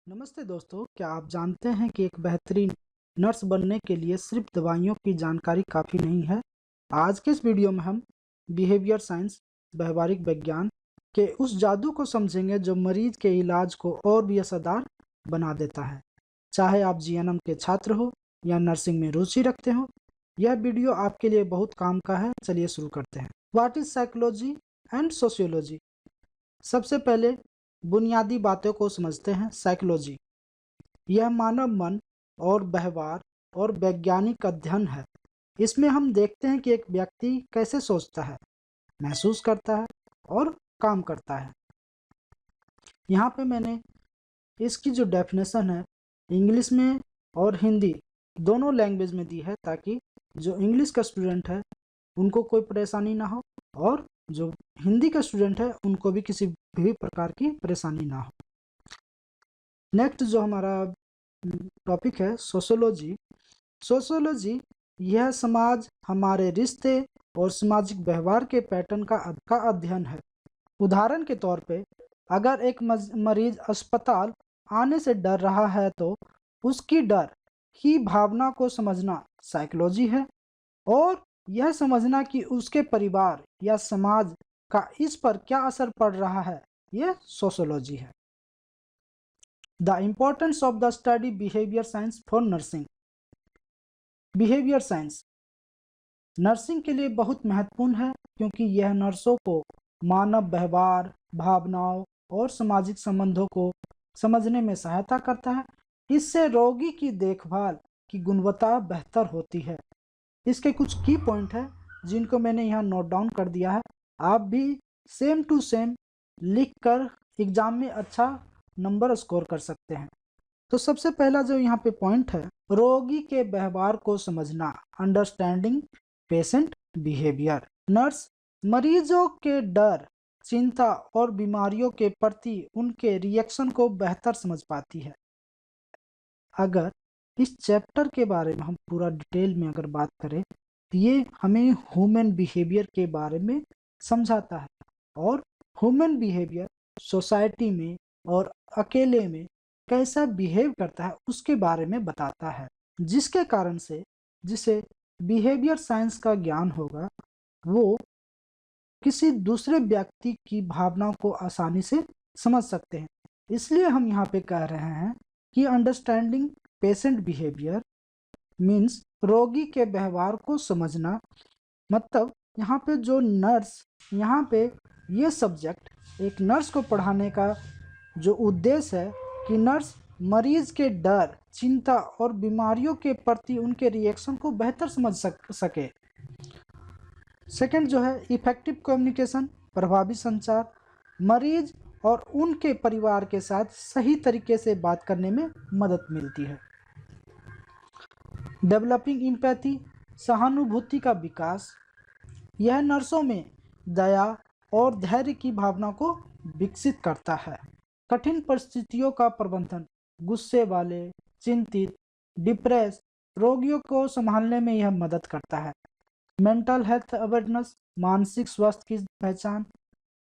नमस्ते दोस्तों, क्या आप जानते हैं कि एक बेहतरीन नर्स बनने के लिए सिर्फ दवाइयों की जानकारी काफ़ी नहीं है। आज के इस वीडियो में हम बिहेवियर साइंस, व्यवहारिक विज्ञान के उस जादू को समझेंगे जो मरीज के इलाज को और भी असरदार बना देता है। चाहे आप जीएनएम के छात्र हो या नर्सिंग में रुचि रखते हो, यह वीडियो आपके लिए बहुत काम का है। चलिए शुरू करते हैं। What is psychology and sociology? सबसे पहले बुनियादी बातों को समझते हैं। साइकोलॉजी यह मानव मन और व्यवहार और वैज्ञानिक अध्ययन है। इसमें हम देखते हैं कि एक व्यक्ति कैसे सोचता है, महसूस करता है और काम करता है। यहाँ पे मैंने इसकी जो डेफिनेशन है इंग्लिश में और हिंदी दोनों लैंग्वेज में दी है, ताकि जो इंग्लिश का स्टूडेंट है उनको कोई परेशानी ना हो और जो हिंदी का स्टूडेंट है उनको भी किसी भी प्रकार की परेशानी ना हो। नेक्स्ट जो हमारा टॉपिक है सोशियोलॉजी। सोशियोलॉजी यह समाज, हमारे रिश्ते और सामाजिक व्यवहार के पैटर्न का अध्ययन है। उदाहरण के तौर पे अगर एक मरीज अस्पताल आने से डर रहा है तो उसकी डर की भावना को समझना साइकोलॉजी है, और यह समझना कि उसके परिवार या समाज का इस पर क्या असर पड़ रहा है, यह सोशियोलॉजी है। The importance of the study behaviour science for nursing. Behaviour science nursing के लिए बहुत महत्वपूर्ण है, क्योंकि यह नर्सों को मानव व्यवहार, भावनाओं और सामाजिक संबंधों को समझने में सहायता करता है। इससे रोगी की देखभाल की गुणवत्ता बेहतर होती है। इसके कुछ की पॉइंट है जिनको मैंने यहाँ नोट डाउन कर दिया है। आप भी सेम टू सेम लिख कर एग्जाम में अच्छा नंबर स्कोर कर सकते हैं। तो सबसे पहला जो यहाँ पे पॉइंट है, रोगी के व्यवहार को समझना, अंडरस्टैंडिंग पेशेंट बिहेवियर। नर्स मरीजों के डर, चिंता और बीमारियों के प्रति उनके रिएक्शन को बेहतर समझ पाती है। अगर इस चैप्टर के बारे में हम पूरा डिटेल में अगर बात करें तो ये हमें ह्यूमन बिहेवियर के बारे में समझाता है, और ह्यूमन बिहेवियर सोसाइटी में और अकेले में कैसा बिहेव करता है उसके बारे में बताता है। जिसके कारण से जिसे बिहेवियर साइंस का ज्ञान होगा वो किसी दूसरे व्यक्ति की भावनाओं को आसानी से समझ सकते हैं। इसलिए हम यहाँ पे कह रहे हैं कि अंडरस्टैंडिंग पेशेंट बिहेवियर मीन्स रोगी के व्यवहार को समझना। मतलब यहाँ पे जो नर्स, यहाँ पे ये सब्जेक्ट एक नर्स को पढ़ाने का जो उद्देश्य है कि नर्स मरीज के डर, चिंता और बीमारियों के प्रति उनके रिएक्शन को बेहतर समझ सके। सेकंड जो है इफेक्टिव कम्युनिकेशन, प्रभावी संचार, मरीज और उनके परिवार के साथ सही तरीके से बात करने में मदद मिलती है। डेवलपिंग एम्पैथी, सहानुभूति का विकास, यह नर्सों में दया और धैर्य की भावना को विकसित करता है। कठिन परिस्थितियों का प्रबंधन, गुस्से वाले, चिंतित, डिप्रेस रोगियों को संभालने में यह मदद करता है। मेंटल हेल्थ अवेयरनेस, मानसिक स्वास्थ्य की पहचान,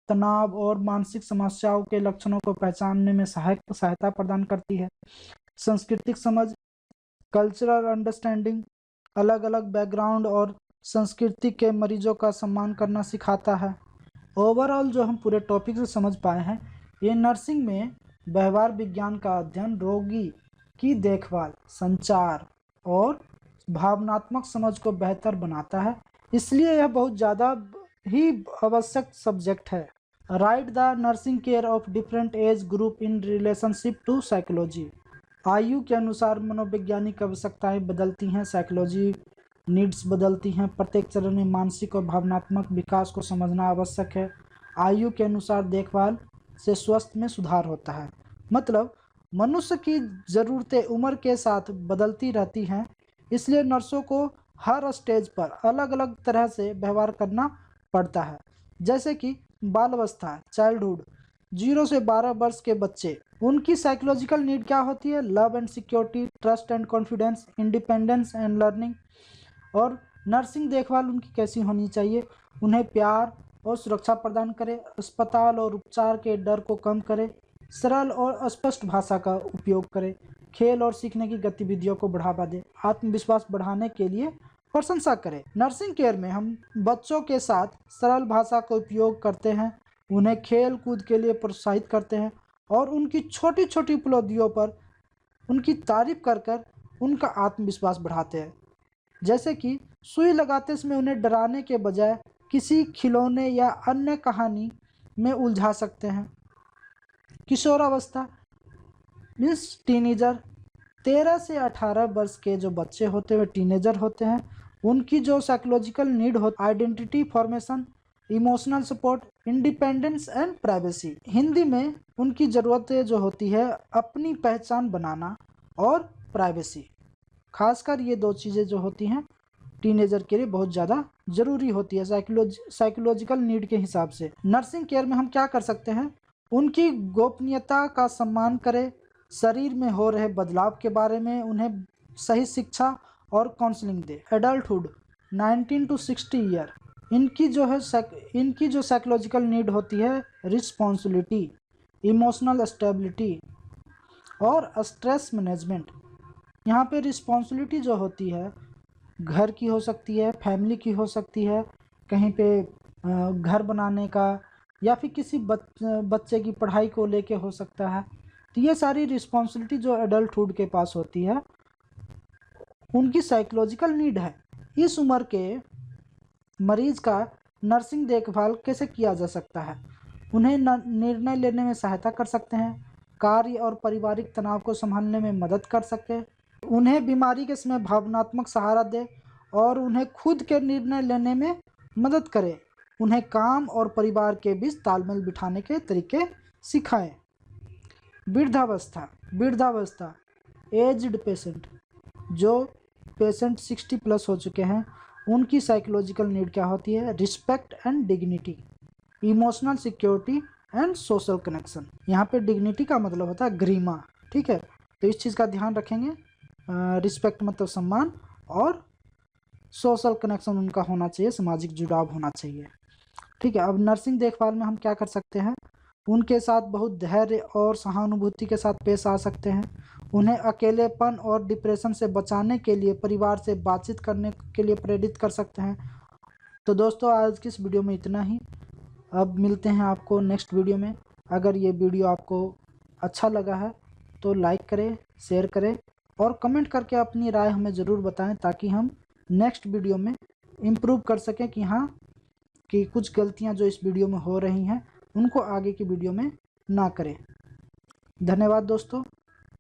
तनाव और मानसिक समस्याओं के लक्षणों को पहचानने में सहायता प्रदान करती है। सांस्कृतिक समझ, कल्चरल अंडरस्टैंडिंग, अलग अलग बैकग्राउंड और संस्कृति के मरीजों का सम्मान करना सिखाता है। ओवरऑल जो हम पूरे टॉपिक से समझ पाए हैं, ये नर्सिंग में व्यवहार विज्ञान का अध्ययन रोगी की देखभाल, संचार और भावनात्मक समझ को बेहतर बनाता है। इसलिए यह बहुत ज़्यादा ही आवश्यक सब्जेक्ट है। Write the nursing care of different age group in relationship to psychology. आयु के अनुसार मनोवैज्ञानिक आवश्यकताएं बदलती हैं, साइकोलॉजी नीड्स बदलती हैं। प्रत्येक चरण में मानसिक और भावनात्मक विकास को समझना आवश्यक है। आयु के अनुसार देखभाल से स्वास्थ्य में सुधार होता है। मतलब मनुष्य की ज़रूरतें उम्र के साथ बदलती रहती हैं, इसलिए नर्सों को हर स्टेज पर अलग अलग तरह से व्यवहार करना पड़ता है। जैसे कि बालावस्था, चाइल्डहुड, 0 से 12 वर्ष के बच्चे, उनकी साइकोलॉजिकल नीड क्या होती है? Love and security, trust and confidence, independence and learning. और नर्सिंग देखभाल उनकी कैसी होनी चाहिए? उन्हें प्यार और सुरक्षा प्रदान करे, अस्पताल और उपचार के डर को कम करे, सरल और स्पष्ट भाषा का उपयोग करें, खेल और सीखने की गतिविधियों को बढ़ावा दें, आत्मविश्वास बढ़ाने के लिए प्रशंसा करें। नर्सिंग केयर में हम बच्चों के साथ सरल भाषा का उपयोग करते हैं, उन्हें खेल कूद के लिए प्रोत्साहित करते हैं और उनकी छोटी छोटी उपलब्धियों पर उनकी तारीफ कर कर उनका आत्मविश्वास बढ़ाते हैं। जैसे कि सुई लगाते समय उन्हें डराने के बजाय किसी खिलौने या अन्य कहानी में उलझा सकते हैं। किशोरावस्था मीन्स टीनेजर, 13 से 18 वर्ष के जो बच्चे होते हैं टीनेजर होते हैं। उनकी जो साइकोलॉजिकल नीड हो, identity formation, emotional support, independence and privacy. Hindi में उनकी ज़रूरतें जो होती है अपनी पहचान बनाना और प्राइवेसी। खासकर ये दो चीज़ें जो होती हैं टीनेजर के लिए बहुत ज़्यादा ज़रूरी होती है साइकोलॉजिकल नीड के हिसाब से। नर्सिंग केयर में हम क्या कर सकते हैं, उनकी गोपनीयता का सम्मान करें, शरीर में हो रहे बदलाव के बारे में उन्हें सही शिक्षा और counselling they. Adulthood 19 to 60 year, इनकी जो साइकोलॉजिकल नीड होती है रिस्पॉन्सिबिलिटी, इमोशनल स्टेबिलिटी और स्ट्रेस मैनेजमेंट। यहाँ पे रिस्पॉन्सिबिलिटी जो होती है घर की हो सकती है, फैमिली की हो सकती है, कहीं पे घर बनाने का या फिर किसी बच्चे की पढ़ाई को लेके हो सकता है। तो ये सारी रिस्पॉन्सिबिलिटी जो एडल्टहुड के पास होती है उनकी साइकोलॉजिकल नीड है। इस उम्र के मरीज का नर्सिंग देखभाल कैसे किया जा सकता है, उन्हें निर्णय लेने में सहायता कर सकते हैं, कार्य और पारिवारिक तनाव को संभालने में मदद कर सकते हैं, उन्हें बीमारी के समय भावनात्मक सहारा दे और उन्हें खुद के निर्णय लेने में मदद करें, उन्हें काम और परिवार के बीच तालमेल बिठाने के तरीके सिखाएं। वृद्धावस्था एज्ड पेशेंट, जो पेशेंट 60 प्लस हो चुके हैं उनकी साइकोलॉजिकल नीड क्या होती है, respect and dignity, emotional security and social connection. यहाँ पे डिग्निटी का मतलब होता है गरिमा, ठीक है, तो इस चीज़ का ध्यान रखेंगे। रिस्पेक्ट मतलब सम्मान और सोशल कनेक्शन उनका होना चाहिए, सामाजिक जुड़ाव होना चाहिए, ठीक है। अब नर्सिंग देखभाल में हम क्या कर सकते हैं, उनके साथ बहुत धैर्य और सहानुभूति के साथ पेश आ सकते हैं, उन्हें अकेलेपन और डिप्रेशन से बचाने के लिए परिवार से बातचीत करने के लिए प्रेरित कर सकते हैं। तो दोस्तों आज की इस वीडियो में इतना ही। अब मिलते हैं आपको नेक्स्ट वीडियो में। अगर ये वीडियो आपको अच्छा लगा है तो लाइक करें, शेयर करें और कमेंट करके अपनी राय हमें ज़रूर बताएं ताकि हम नेक्स्ट वीडियो में इम्प्रूव कर सकें कि कुछ गलतियां जो इस वीडियो में हो रही हैं उनको आगे की वीडियो में ना करें। धन्यवाद दोस्तों।